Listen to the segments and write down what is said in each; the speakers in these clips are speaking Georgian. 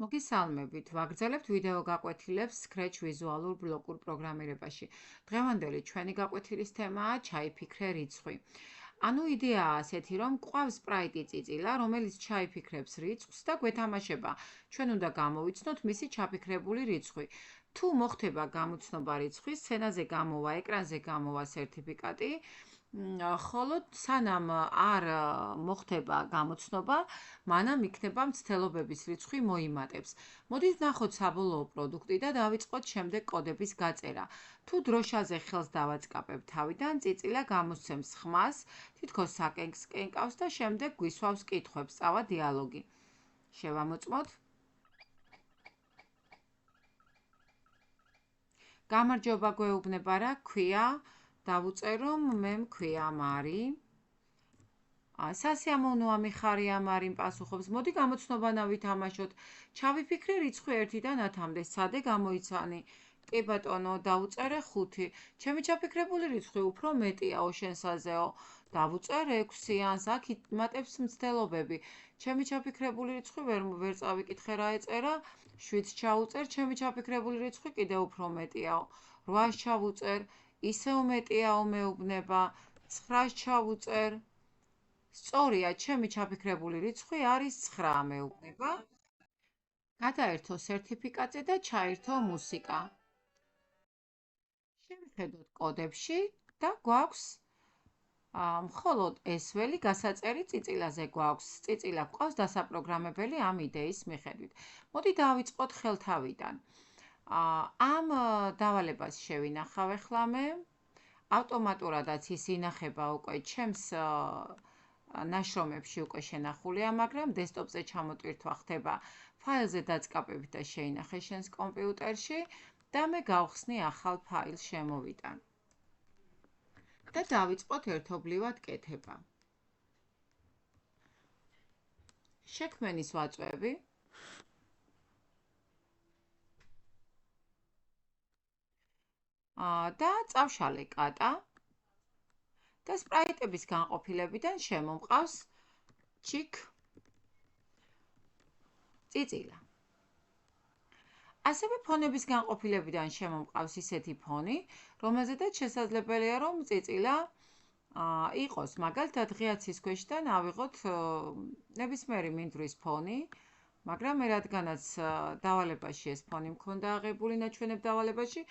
მოგესალმებით. ვაგრძელებთ ვიდეო გაკვეთილებს Scratch ვიზუალურ ბლოკურ პროგრამირებაში. დღევანდელი ჩვენი გაკვეთილის თემაა ჩაიფიქრე რიცხვი. ანუ იდეაა ასეთი, რომ გვყავს სპრაიტი წიწილა, რომელიც ჩაიფიქრებს რიცხვს და გვეთამაშება. ჩვენ უნდა გამოვიცნოთ მისი ჩაფიქრებული რიცხვი. თუ მოხდება გამოცნობა რიცხვის, სცენაზე გამოვა, ეკრანზე გამოვა სერტიფიკატი, ხოლო სანამ არ მოხდება გამოცნობა, მანამ იქნება მცდელობების რიცხვი მოიმატებს. მოდით ვნახოთ საბოლოო პროდუქტი და დავიწყოთ შემდეგ კოდების გაწერა. თუ დროშაზე ხელს დავაწყაბებ თავიდან, წიწილა გამოსცემს ხმას, თითქოს საკენკს კენკავს და შემდეგ გვისვავს კითხვებს, წავა დიალოგი. შევამოწმოთ. გამარჯობა გვეუბნება რა ქვია? დავუწერო მე მქვია მარი. სასიამოვნოა მიხარია მარიმ პასუხობს. მოდი გამოცნობა ვითამაშოთ. ჩავიფიქრე რიცხვი 1-დან 10-მდე. სად გამოიცანი? კი ბატონო, დავუწერე 5. ჩემი ჩაფიქრებული რიცხვი უფრო მეტია ოშენსაზეო. დავუწერ 6-იანს, აქ იმატებს მცდელობები. ჩემი ჩაფიქრებული რიცხვი ვერ წავიკითხე რა ეწერა. 7 ჩაუწერ, ჩემი ჩაფიქრებული რიცხვი კიდევ უფრო მეტიაო. 8 ჩავუწერ, ისევ მეტიაო მეუბნება. 9 ჩავუწერ. სწორია, ჩემი ჩაფიქრებული რიცხვი არის 9 მეუბნება. გადაერთო სერტიფიკატზე და ჩაერთო მუსიკა. შევხედოთ კოდებში და გვაქვს მხოლოდ ეს ველი გასაწერი წიწილაზე გვაქვს. წიწილა გვყავს დასაპროგრამებელი ამ იდეის მიხედვით. მოდი დავიწყოთ ხელთავიდან. ამ დავალებას შევინახავ ახლა მე. ავტომატურადაც ის ინახება უკვე ჩემს ნაშრომებში უკვე შენახულია, მაგრამ დესკტოპზე ჩამოტვირთვა ხდება ფაილზე დაწყაბებით და შეინახე შენს კომპიუტერში და მე გავხსნი ახალ ფაილს შემოვიტან. და დავიწყოთ ერთობლივად კეთება. შექმენის ვაწვევი. და წავშალე კატა. და სპრაიტების განყოფილებიდან შემომყავს ჩიქ წიწილა. ასევე ფონების განყოფილებიდან შემომყავს ისეთი ფონი, რომელზედაც შესაძლებელია რომ წიწილა იყოს, მაგალითად ღია ცის ქვეშიდან ავიღოთ ნებისმიერი მინდვრის ფონი, მაგრამ მე რადგანაც დავალებაში ეს ფონი მქონდა აღებული ნაჩვენებ დავალებაში,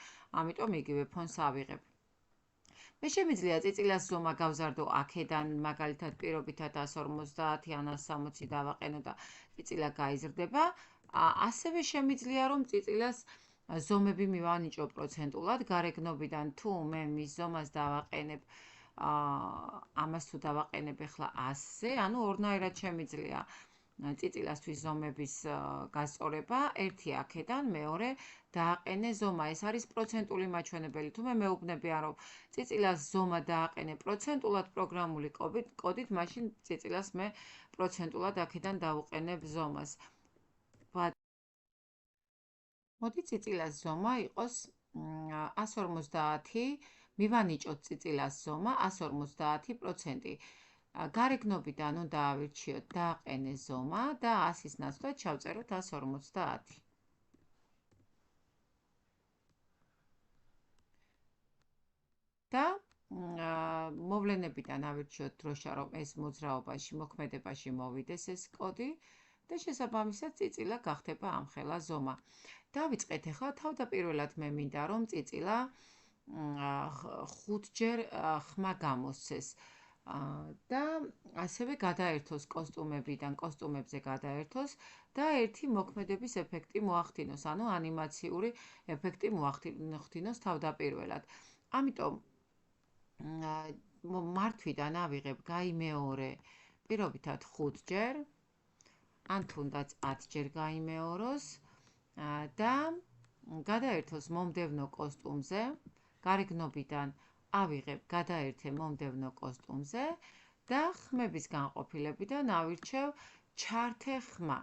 ამიტომ იგივე ფონს ავიღებ. მე შემიძლია წიწილას ზომა გავზარდო აქედან, მაგალითად პირობითად 150 ან 160 დავაყენო და წიწილა გაიზრდება. ასევე შემიძლია რომ წიწილას ზომები მივანიჭო პროცენტულად, გარეგნობიდან თუ მე მის ზომას დავაყენებ, ამას თუ დავაყენებ ახლა 100-ზე, ანუ ორნაირად შემიძლია წიწილასთვის ზომების გასწორება, ერთი აქედან, მეორე დააყენე ზომა. ეს არის პროცენტული მაჩვენებელი. თუ მე მეუბნებიან, რომ წიწილას ზომა დააყენე პროცენტულად პროგრამული კოდით, მაშინ წიწილას მე პროცენტულად აქედან დავუყენებ ზომას. მოდი წიწილას ზომა იყოს 150, მივანიჭოთ წიწილას ზომა 150%. გარეგნობიდან უნდა ავირჩიოთ დააყენე ზომა და 100-ის ნაცვლად ჩავწეროთ 150. და მოვლენებიდან ავირჩიოთ დროშა, რომ ეს მოძრაობაში, მოქმედებაში მოვიდეს ეს კოდი და შესაბამისად წიწილა გახდება ამხელა ზომა. დავიწყეთ ახლა თავდაპირველად მე მინდა რომ წიწილა 5-ჯერ ხმა გამოსცეს. და ასევე გადაერთოს კოსტუმებიდან კოსტუმებზე გადაერთოს და ერთი მოქმედების ეფექტი მოახდინოს, ანუ ანიმაციური ეფექტი მოახდინოს თავდაპირველად. ამიტომ მართვიდან ავიღებ გაიმეორე პირობითად 5-ჯერ, ან თუნდაც 10-ჯერ გაიმეოროს და გადაერთოს მომდევნო კოსტუმზე, გარეგნობიდან ავიღებ გადაერთე მომდევნო კოსტუმზე და ხმების განყოფილებიდან ავირჩევ ჩართე ხმა.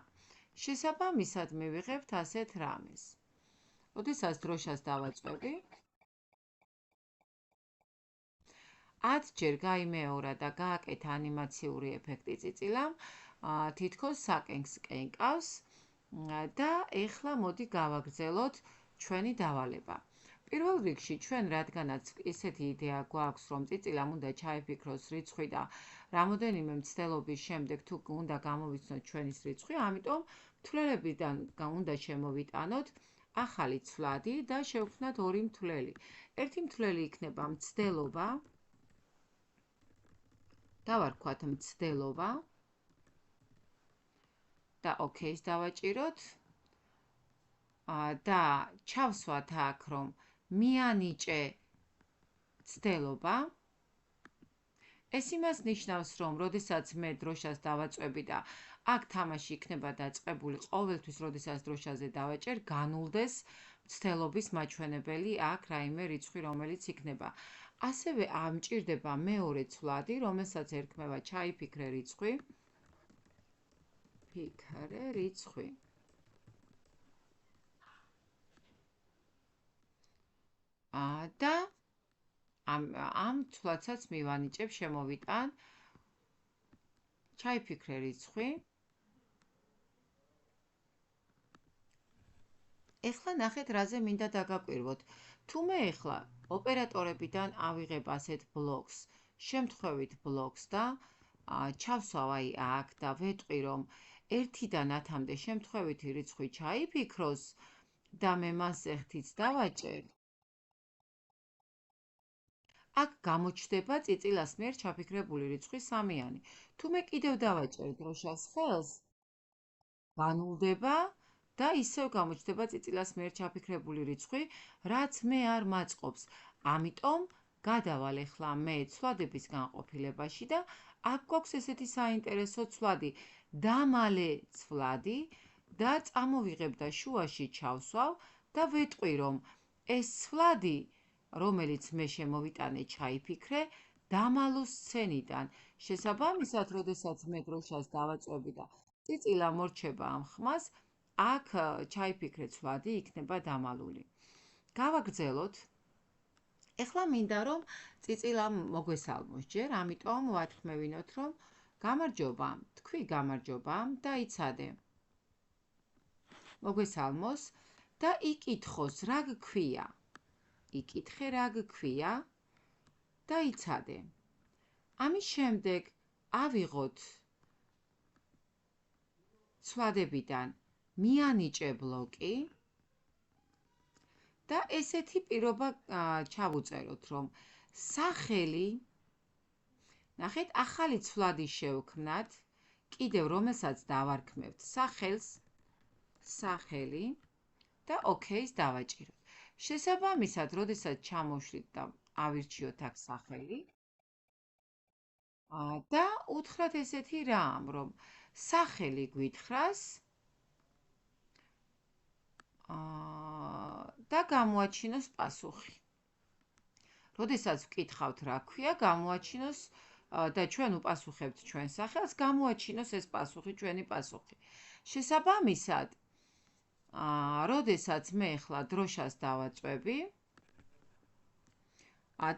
შესაბამისად მივიღებთ ასეთ რამეს. როდესაც დროშას დავაწვევი, 10-ჯერ გაიმეორა და გააკეთა ანიმაციური ეფექტი წიწილამ, თითქოს საკენკს კენკავს და ეხლა მოდი გავაგრძელოთ ჩვენი დავალება. პირველ რიგში ჩვენ რადგანაც ესეთი იდეა გვაქვს, რომ წიწილამ უნდა ჩაიფიქროს რიცხვი და რამოდენიმე მცდელობის შემდეგ თუ უნდა გამოვიცნოთ ჩვენის რიცხვი, ამიტომ მთლელებიდან უნდა შემოვიტანოთ ახალი ცვლადი და შევქმნათ ორი მთლელი. ერთი მთლელი იქნება მცდელობა, დავარქვათ მცდელობა და ოკეის დავაჭიროთ და ჩავსვათ აქ, რომ მიანიჭე მცდელობა. ეს იმას ნიშნავს, რომ როდესაც მე დროშას დავაწვევი და აქ თამაში იქნება დაწყებული, ყოველთვის როდესაც დროშაზე დავაჭერ, განულდეს მცდელობის მაჩვენებელი აქ რაიმე რიცხვი, რომელიც იქნება. ასევე ამჭირდება მეორე ცვლადი, რომელსაც ერქმევა ჩაიფიქრე რიცხვი. ფიქრე რიცხვი. და ამ ცვლადსაც მივანიჭებ, შემოვიტან ჩაიფიქრე რიცხვი. ეხლა ნახეთ, რაზე მინდა დაგაკვირვოთ. თუ მე ეხლა ოპერატორებიდან ავიღებ ასეთ ბლოკს, შემთხვევით ბლოკს და ჩავსვავ აი აქ და ვეტყვი, რომ 1-დან 10-მდე შემთხვევითი რიცხვი ჩაიფიქროს და მე მას ერთიც დავაჭერ, აქ გამოჩნდება წიწილას მიერ ჩაფიქრებული რიცხვი 3-იანი. თუ მე კიდევ დავაჭერ დროშას ხელს, განულდება და ისევ გამოჩნდება წიწილას მიერ ჩაფიქრებული რიცხვი, რაც მე არ მაწყობს. ამიტომ გადავალ ეხლა მე ცვლადების განყოფილებაში და აქ გვაქვს ესეთი საინტერესო ცვლადი, დამალე ცვლადი და წამოვიღებ და შუაში ჩავსვავ და ვეტყვი, რომ ეს ცვლადი, რომელიც მე შემოვიტანე ჩაიფიქრე, დამალოს სცენიდან. შესაბამისად, როდესაც მე დროშას დავაწვევი და წიწილა მორჩება ამ ხმას, აქ ჩაიფიქრე ცვლადი იქნება დამალული. გავაგრძელოთ. ეხლა მინდა, რომ წიწილამ მოგვესალმოს ჯერ, ამიტომ ვათქმევინოთ, რომ გამარჯობა, თქვი გამარჯობა და იცადე. მოგვესალმოს და იკითხოს, რა გქვია. იკითხე, რა გქვია და იცადე. ამის შემდეგ ავიღოთ ცვლადებიდან მიანიჭე ბლოკი და ესეთი პირობა ჩავუწეროთ, რომ სახელი, ნახეთ, ახალი ცვლადი შევქმნათ, კიდევ რომელსაც დავარქმევთ სახელს, სახელი და ოკეის დავაჭიროთ. შესაბამისად, როდესაც ჩამოშლით და ავირჩიოთ აქ სახელი და უთხრათ ესეთი რამ, რომ სახელი გვითხრას და გამოაჩინოს პასუხი. როდესაც ვკითხავთ რა ქვია, გამოაჩინოს და ჩვენ უპასუხებთ ჩვენ სახელს, გამოაჩინოს ეს პასუხი, ჩვენი პასუხი. შესაბამისად, როდესაც მე ახლა დროშას დავაწვევი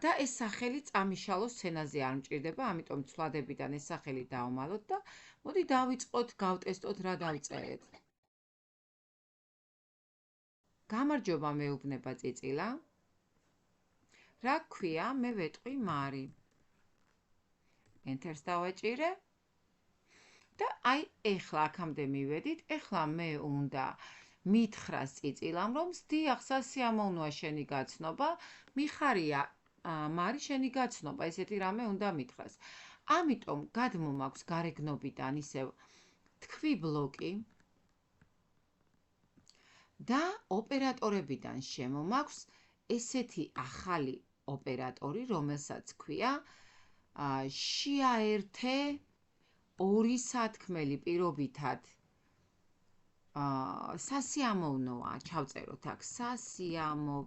და ეს სახელი წამიშალოს სცენაზე არ მჭირდება, ამიტომ ცვლადებიდან ეს სახელი დავმალოთ და მოდი დავიწყოთ, გავტესტოთ რა დავწერეთ. გამარჯობა, მეუბნება წიწილა. რა გქვია, მე ვეტყვი მარი. Enter-ს დავაჭირე და აი ეხლა აქამდე მივედით, ეხლა მე უნდა მითხრას წიწილამ, რომ სდიახ, სასიამოვნოა შენი გაცნობა, მიხარია მარი შენი გაცნობა, ესეთი რამე უნდა მითხრას. ამიტომ გადმომაქვს გარეგნობიდან ისევ თქვი ბლოკი და ოპერატორებიდან შემომაქვს ესეთი ახალი ოპერატორი, რომელსაც ქვია შეაერთე ორი სათქმელი პირობითად სასიამოვნოა, ჩავწეროთ აქ, სასიამოვნოა.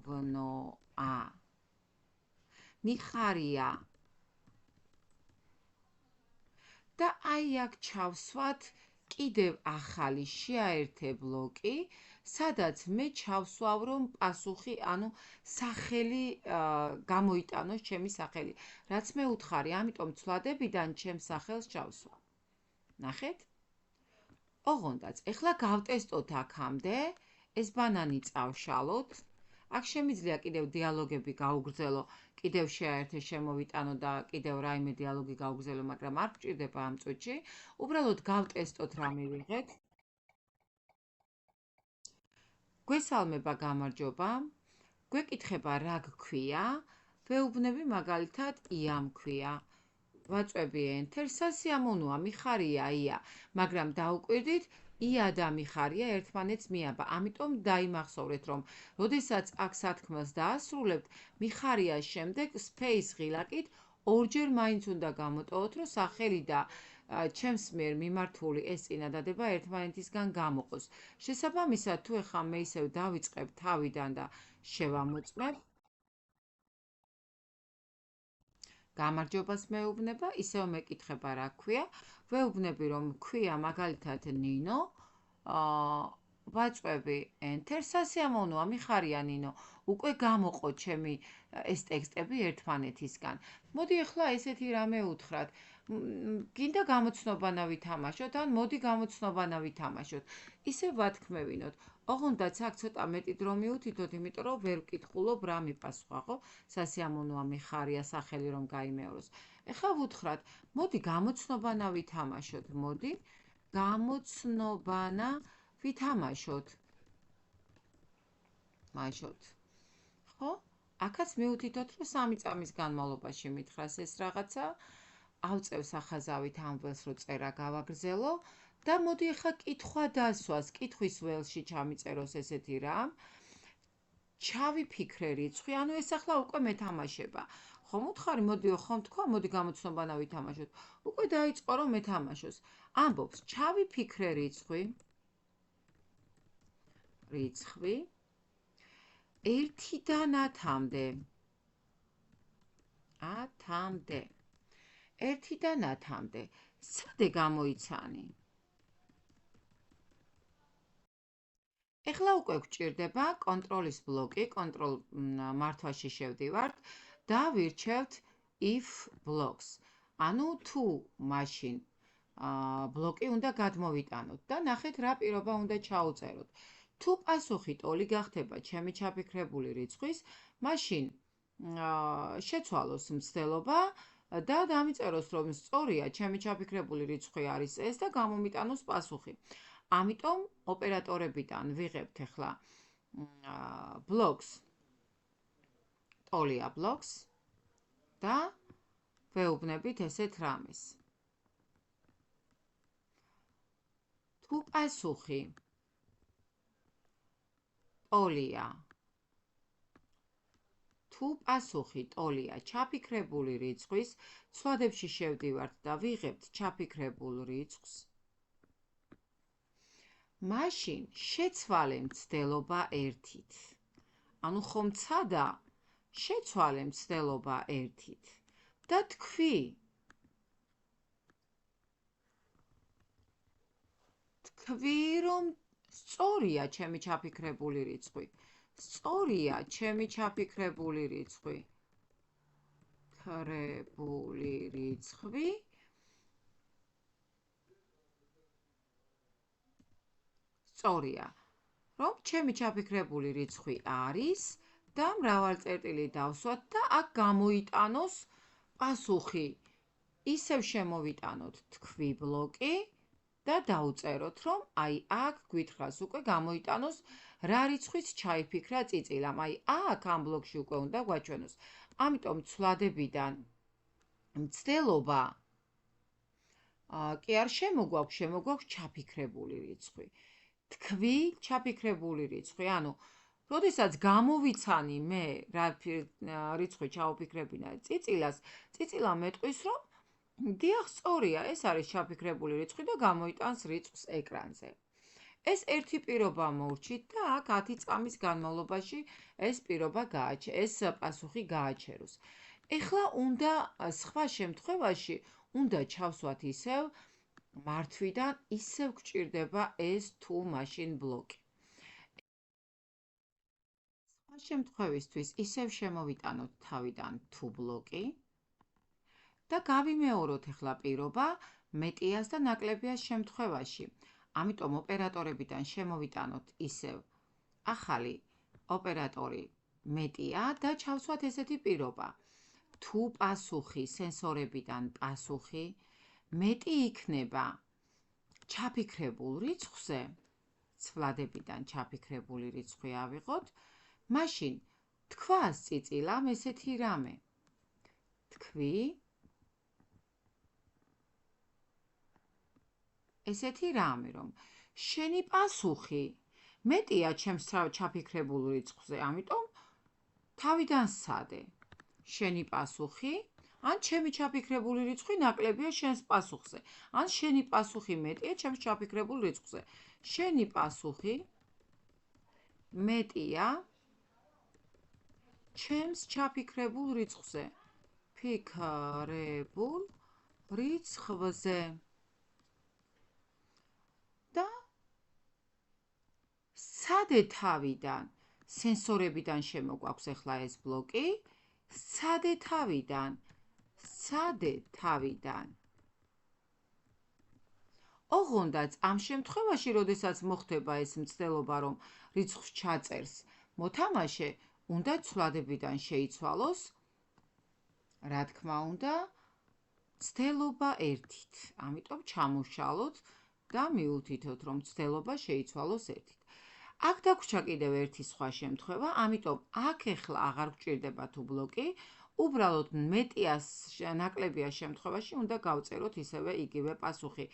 მიხარია და აი აქ ჩავსვათ კიდევ ახალი შეაერთე ბლოკი, სადაც მე ჩავსვავ, რომ პასუხი, ანუ სახელი გამოიტანოს ჩემი სახელი. რაც მე უთხარი, ამიტომ ცვლადებიდან ჩემს სახელს ჩავსვავ. ნახეთ? ოღონდაც, ეხლა გავტესტოთ აქამდე, ეს ბანანი წავშალოთ. აქ შემიძლია კიდევ დიალოგები გავუგრძელო, კიდევ შეაერთე შემოვიტანო და კიდევ რაიმე დიალოგი გავუგრძელო, მაგრამ არ გჭირდება ამ წუთში. უბრალოდ გავტესტოთ რა მივიღეთ. გვესალმება, გამარჯობა. გვეკითხება რა გქვია? ვეუბნები მაგალითად იამ ქვია. ვაწვევი enter, სასიამოვნოა, მიხარია ია, მაგრამ დაუკვირდით, ია და მიხარია ერთმანეთს მიაბა. ამიტომ დაიმახსოვრეთ, რომ როდესაც აქ სათქმელს დაასრულებთ, მიხარიას შემდეგ space ღილაკით ორჯერ მაინც უნდა გამოტოვოთ, რომ სახელი და ჩემს მიერ მიმართული ეს წინადადება ერთმანეთისგან გამოყოს. შესაბამისად, თუ ეხლა მე ისევ დავიწყებ თავიდან და შევამოწმებ, გამარჯობას მეუბნება, ისევ მეკითხება რა ქვია. ვეუბნები რომ ქვია მაგალითად ნინო, ვაწვევი enter, სასიამოვნოა, მიხარია ნინო. უკვე გამოყო ჩემი ეს ტექსტები ერთმანეთისგან. მოდი ახლა ესეთი რამე უთხრათ. გინდა გამოცნობანა ვითამაშოთ, ან მოდი გამოცნობანა ვითამაშოთ. ისე ვათქმევინოთ. ოღონდაც აქ ცოტა მეტი დრო მიუთითოთ, იმიტომ რომ ვერ ვკითხულობ რა მიპასუხა, ხო? სასიამოვნოა, მიხარია სახელი რომ გაიმეოროს. ეხლა ვუთხრათ, მოდი გამოცნობანა ვითამაშოთ, მოდი გამოცნობანა ვითამაშოთ. მაშოთ. ხო? აქაც მიუთითოთ, რომ 3 წამის განმავლობაში მითხრას ეს რაღაცა. ავწევ სახაზავით ამ ველს, რომ წერა გავაგრძელო და მოდი ახლა კითხვა დასვას, კითხვის ველში ჩამიწეროს ესეთი რამ. ჩავიფიქრე რიცხვი, ანუ ეს ახლა უკვე მეთამაშება. ხომ უთხარი, მოდიო, ხომ თქვა, მოდი გამოცნობანა ვითამაშოთ. უკვე დაიწყო რომ მეთამაშოს. ამბობს, ჩავიფიქრე რიცხვი. რიცხვი 1-დან 10-მდე. 10-მდე. 1-დან 10-მდე. სადე გამოიცანი? ეხლა უკვე გვჭირდება კონტროლის ბლოკი, კონტროლ მართვაში შევდივართ და ვირჩევთ if blocks. ანუ თუ მაშინ ბლოკი უნდა გადმოვიტანოთ და ნახეთ რა პირობა უნდა ჩაუწეროთ. თუ პასუხი ტოლი გახდება ჩემი ჩაფიქრებული რიცხვის, მაშინ შეცვალოს მცდელობა და დამიწეროს რომ სწორია, ჩემი ჩაფიქრებული რიცხვი არის ეს და გამომიტანოს პასუხი. ამიტომ ოპერატორებიდან ვიღებთ ახლა blocks, ტოლია blocks და ვეუბნებით ესეთ რამეს. თუ პასუხი ტოლია, თუ პასუხი ტოლია ჩაფიქრებული რიცხვის, ცვლადებში შევდივართ და ვიღებთ ჩაფიქრებულ რიცხვს. მაშინ შეცვალე მცდელობა 1-ით. ანუ ხომ ცადა, შეცვალე მცდელობა 1-ით და თქვი. თქვი რომ სწორია ჩემი ჩაფიქრებული რიცხვი. სწორია ჩემი ჩაფიქრებული რიცხვი. ჩაფიქრებული რიცხვი სწორია, რომ ჩემი ჩაფიქრებული რიცხვი არის და მრავალწერტილი დავსვათ და აქ გამოიტანოს პასუხი. ისევ შემოვიტანოთ თქვი ბლოკი და დაუწეროთ, რომ აი აქ გვითხრას უკვე გამოიტანოს რა რიცხვის ჩაიფიქრა წიწილამ. აი აქ ამ ბლოკში უკვე უნდა გვაჩვენოს. ამიტომ ცვადებიდან მცდელობა კი არ შემოგვაქვს ჩაფიქრებული რიცხვი. თქვი ჩაფიქრებული რიცხვი, ანუ როდესაც გამოვიცანი მე რა რიცხვი ჩავფიქრებინა წიწილას, წიწილა მეტყვის, რომ დიახ, სწორია, ეს არის ჩაფიქრებული რიცხვი და გამოიტანს რიცხვს ეკრანზე. ეს ერთი პირობა მოვრჩით და აქ 10 წამის განმავლობაში ეს პირობა ეს პასუხი გააჩეროს. ეხლა უნდა სხვა შემთხვევაში უნდა ჩავსვათ ისევ მართვიდან, ისევ გჭირდება ეს თუ მაშინ ბლოკი. სხვა შემთხვევისთვის ისევ შემოვიტანოთ თავიდან თუ ბლოკი და გავიმეოროთ ახლა პირობა მეტიას და ნაკლებიას შემთხვევაში. ამიტომ ოპერატორებიდან შემოვიტანოთ ისევ ახალი ოპერატორი მეტია და ჩავსვათ ესეთი პირობა. თუ პასუხი სენსორებიდან პასუხი მეტი იქნება ჩაფიქრებულ რიცხვზე, ცვლადებიდან ჩაფიქრებული რიცხვი ავიღოთ, მაშინ თქვას წიწილამ ესეთი რამე. თქვი ესეთი რამე, რომ შენი პასუხი მეტია ჩემს ჩაფიქრებულ რიცხვზე, ამიტომ თავიდან სცადე. შენი პასუხი ან ჩემი ჩაფიქრებული რიცხვი ნაკლებია შენს პასუხზე, ან შენი პასუხი მეტია ჩემს ჩაფიქრებულ რიცხვზე. შენი პასუხი მეტია ჩემს ჩაფიქრებულ რიცხვზე. ფიქრებულ რიცხვზე. და სცადე თავიდან, სენსორებიდან შემოგვაქვს ახლა ეს ბლოკი, სცადე თავიდან. ოღონდაც ამ შემთხვევაში, როდესაც მოხდება ეს მცდელობა, რომ რიცხვს ჩაწერს მოთამაშე, უნდა ცვლილებიდან შეიცვალოს, რა თქმა უნდა, მცდელობა 1-ით. ამიტომ ჩამოვშალოთ და მიუთითოთ, რომ მცდელობა შეიცვალოს 1-ით. აქ დაგვრჩა კიდევ ერთი სხვა შემთხვევა, ამიტომ აქ ახლა აღარ გვჭირდება თუ ბლოკი, უბრალოდ მეტია ნაკლებია შემთხვევაში უნდა გავწეროთ ისევე იგივე პასუხი.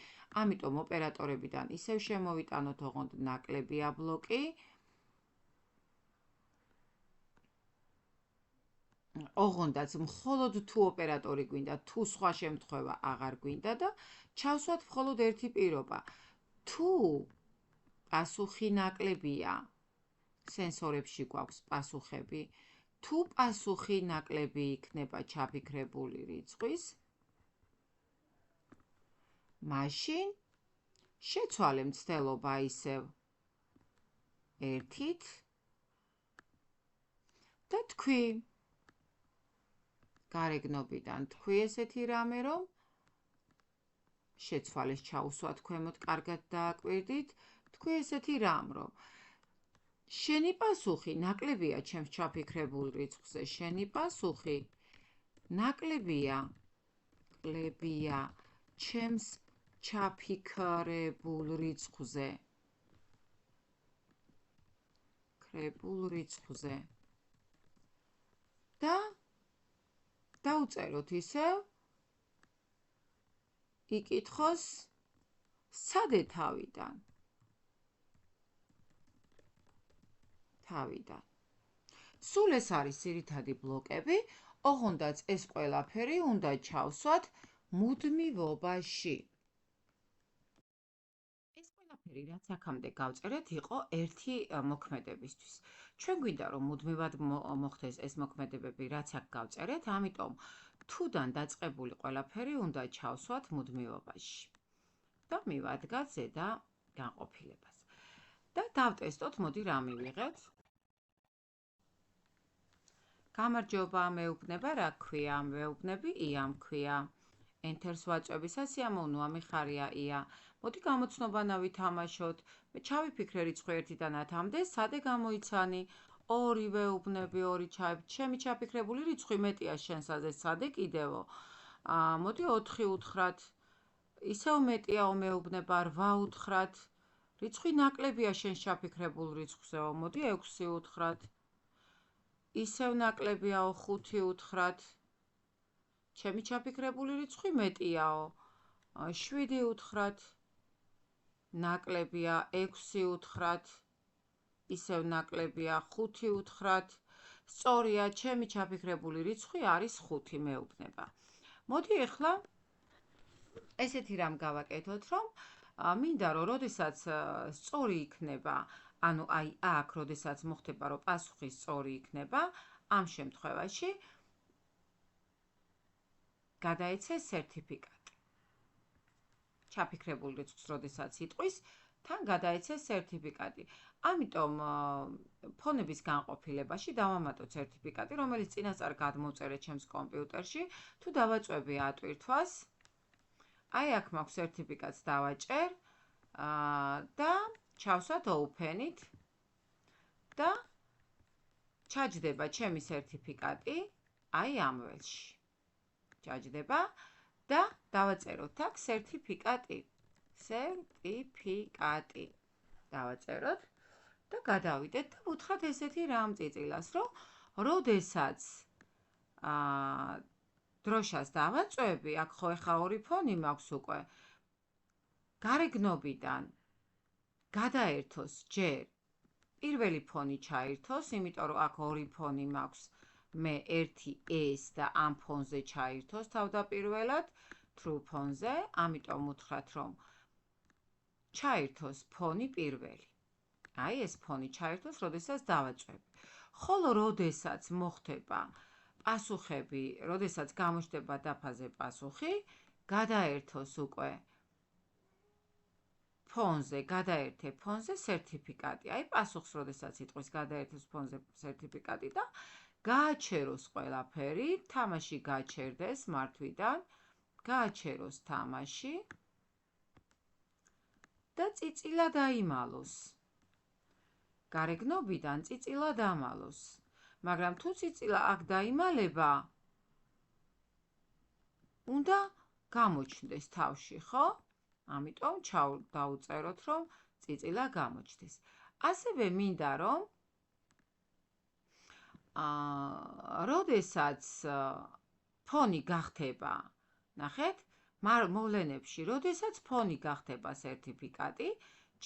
ამიტომ ოპერატორებიდან ისევ შემოვიტანოთ, ოღონდ ნაკლებია ბლოკი. ოღონდაც მხოლოდ თუ ოპერატორი გვინდა, თუ სხვა შემთხვევა აღარ გვინდა და ჩავსვათ მხოლოდ ერთი პირობა. თუ პასუხი ნაკლებია, სენსორებში გვაქვს პასუხები, თუ პასუხი ნაკლები იქნება ჩაფიქრებული რიცხვის, მაშინ შეცვალე მცდელობა ისევ 1-ით და თქვი. გარეგნობიდან თქვი ესეთი რამე, რომ შეცვალეს ჩაუსვათ ქვემოთ, კარგად დააკვირდით, თქვი ესეთი რამ, რომ შენი პასუხი ნაკლებია ჩემს ჩაფიქრებულ რიცხვზე, შენი პასუხი ნაკლებია ჩემს ჩაფიქრებულ რიცხვზე. და დაუწეროთ ისევ, იკითხოს, სცადე თავიდან. სულ ეს არის ძირითადი ბლოკები, ოღონდაც ეს ყველაფერი უნდა ჩავსვათ მუდმივობაში. ეს ყველაფერი, რაც აქამდე გავწერეთ, იყო ერთი მოქმედებისთვის. ჩვენ გვინდა, რომ მუდმივად მოხდეს ეს მოქმედებები, რაც აქ გავწერეთ, ამიტომ თუდან დაწყებული ყველაფერი უნდა ჩავსვათ მუდმივობაში. და მივადგათ ზედა განყოფილებას. და დავტესტოთ, მოდი რა მივიღეთ. გამარჯობა, მეუბნება, რა ქვია? მეუბნები ია მქვია. Enters ვაწვევისას სიამოვნოა, მიხარია ია. მოდი გამოცნობა ვითამაშოთ. მე ჩავიფიქრე რიცხვი 1-დან 10-მდე, სადე გამოიცანი? 2 ვეუბნები, 2 ჩაებ. ჩემი ჩაფიქრებული რიცხვი მეტია შენსაზე, სადე კიდევო? მოდი 4 უთხრათ. ისევ მეტია მეუბნება 8 უთხრათ. რიცხვი ნაკლებია შენს ჩაფიქრებულ რიცხვზეო. მოდი 6 უთხრათ. ისევ ნაკლებიაო 5 უთხრათ. ჩემი ჩაფიქრებული რიცხვი მეტიაო. 7 უთხრათ. ნაკლებია 6 უთხრათ. ისევ ნაკლებია 5 უთხრათ. სწორია, ჩემი ჩაფიქრებული რიცხვი არის 5, მეუბნება. მოდი ახლა ესეთი რამ გავაკეთოთ, რომ მინდა რომ როდესაც სწორი იქნება, ანუ აი აქ როდესაც მოხდება, რომ პასუხი სწორი იქნება, ამ შემთხვევაში გადაეცე სერტიფიკატი. ჩაფიქრებულ რიცხვს როდესაც იტყვის, თან გადაეცე სერტიფიკატი. ამიტომ ფონების განყოფილებაში დავამატოთ სერტიფიკატი, რომელიც წინასწარ გადმოვწერე ჩემს კომპიუტერში, თუ დავაწვევი ატვირთვას, აი აქ მაქვს სერტიფიკატს დავაჭერ, და ჩავსვათ open-ით და ჩაჯდება ჩემი სერტიფიკატი აი ამ ველში. ჩაჯდება და დავაწეროთ აქ სერტიფიკატი. სერტიფიკატი. დავაწეროთ და გადავიდეთ და ვუთხრათ ესეთი რამ წიწილას, რომ როდესაც დროშას დავაწვევი, აქ ხო ეხა ორი ფონი მაქვს უკვე. გარეგნობიდან გადაერთოს ჯერ პირველი ფონი ჩაერთოს, იმიტომ რომ აქ ორი ფონი მაქვს, მე ერთი ეს და ამ ფონზე ჩაერთოს თავდაპირველად, true ფონზე, ამიტომ ვუთხრათ, რომ ჩაერთოს ფონი პირველი. აი ეს ფონი ჩაერთოს, როდესაც დავაწვევი. ხოლო როდესაც მოხდება პასუხები, როდესაც გამოჩნდება დაფაზე პასუხი, გადაერთოს უკვე ფონზე, გადაერთე ფონზე სერტიფიკატი. აი პასუხს როდესაც იტყვის გადაერთოს ფონზე სერტიფიკატი და გააჩეროს ყველაფერი, თამაში გაჩერდეს მართვიდან, გააჩეროს თამაში და წიწილა დაიმალოს. გარეგნობიდან წიწილა დამალოს. მაგრამ თუ წიწილა აქ დაიმალება, უნდა გამოჩნდეს თავში, ხო? ამიტომ დავუწეროთ, რომ წიწილა გამოჩნდეს. ასევე მინდა, რომ როდესაც ფონი გახდება, ნახეთ, მოვლენებში, როდესაც ფონი გახდება სერტიფიკატი,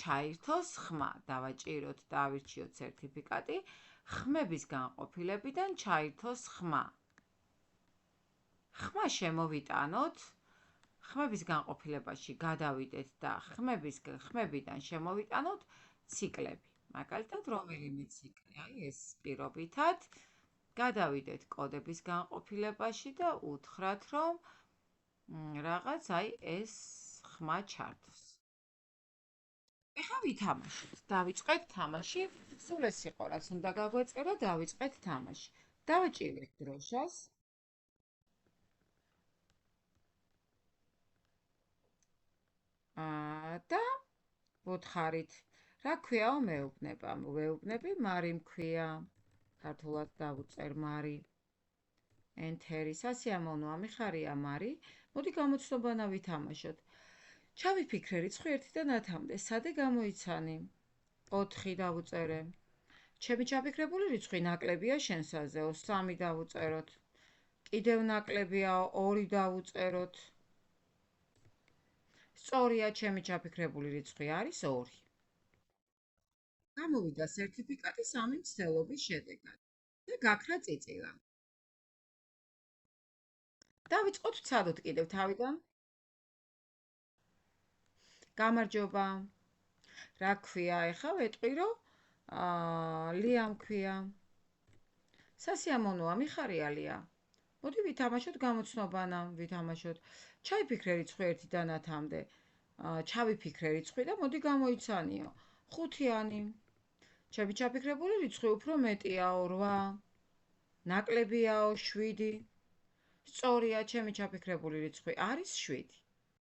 ჩაირთოს ხმა, დავაჭიროთ და ავირჩიოთ სერტიფიკატი, ხმების განყოფილებიდან ჩაირთოს ხმა. ხმა შემოვიტანოთ, ხმების განყოფილებაში გადავიდეთ და ხმებიდან შემოვიტანოთ ციკლები. მაგალითად, რომელიმე ციკლი, აი ეს პირობითად, გადავიდეთ კოდების განყოფილებაში და უთხრათ, რომ რაღაც აი ეს ხმა ჩართოს. ეხლა ვითამაშოთ. დავიწყეთ თამაში. სულ ეს იყო, რაც უნდა გაგვეწერა, დავიწყეთ თამაში. დავაჭირეთ დროშას. და ვუთხარით, რა ქვიაო მეუბნება? ვეუბნები, მარი მქვია. ქართულად დავუწერ მარი. ენტერი, სასიამოვნოა, მიხარია მარი. მოდი გამოცნობანა ვითამაშოთ. ჩავიფიქრე რიცხვი 1-დან 10-მდე, სადე გამოიცანი? 4 დავუწერე. ჩემი ჩაფიქრებული რიცხვი ნაკლებია შენსაზეო, 3 დავუწეროთ. კიდევ ნაკლებიაო, 2 დავუწეროთ. სწორია, ჩემი ჩაფიქრებული რიცხვი არის 2. გამოვიდა სერტიფიკატი 3 მცდელობის შედეგად და გაქრა წიწილა. დავიწყოთ ვცადოთ კიდევ თავიდან. გამარჯობა. რა ქვია, ეხა ვეტყვი, რომ ლია მქვია. სასიამოვნოა, მიხარია ლია. მოდი ვითამაშოთ გამოცნობანა, ვითამაშოთ. ჩაიფიქრე რიცხვი 1-დან 10-მდე. ჩავიფიქრე რიცხვი და მოდი გამოიცანიო. 5-იანი. ჩემი ჩაფიქრებული რიცხვი უფრო მეტიაო, 8. ნაკლებიაო, 7. სწორია, ჩემი ჩაფიქრებული რიცხვი არის 7.